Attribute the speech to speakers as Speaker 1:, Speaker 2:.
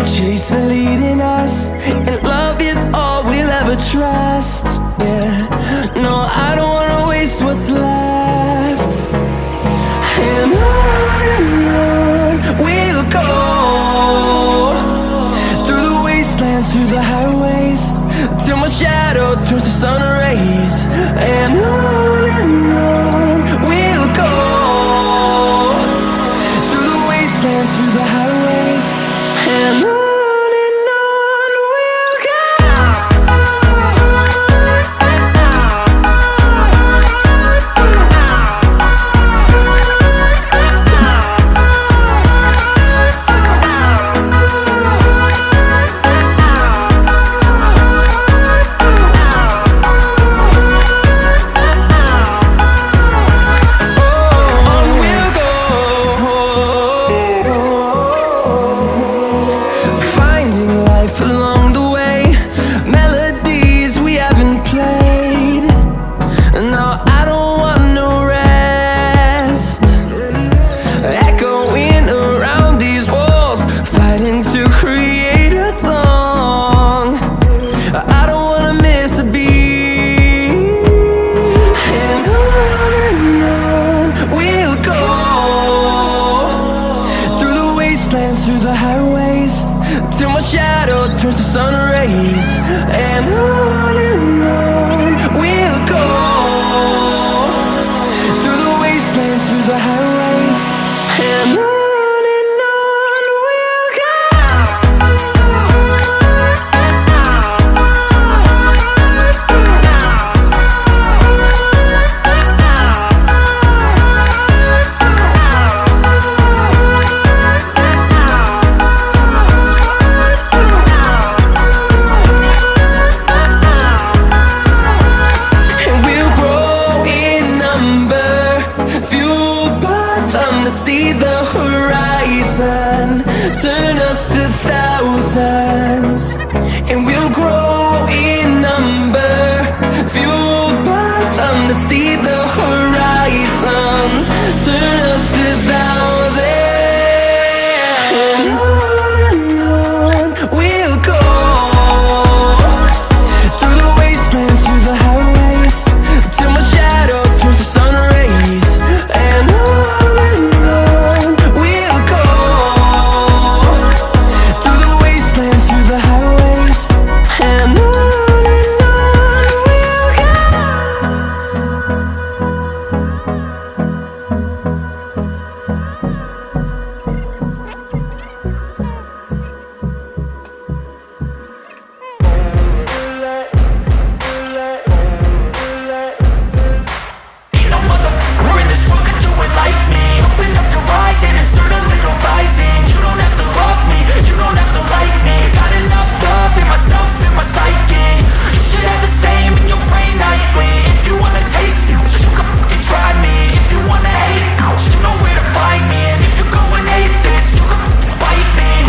Speaker 1: chase the leading us, and love is all we'll ever trust. Yeah, no, I don't wanna waste what's left. And on we'll go, through the wastelands, through the highways, till my shadow turns to sun rays. And on we'll go, through the wastelands, through the highways, and on we'll go. Through the highways, till my shadow turns to sun rays. And on we'll go, through the wastelands, through the highways, and on we'll go. See the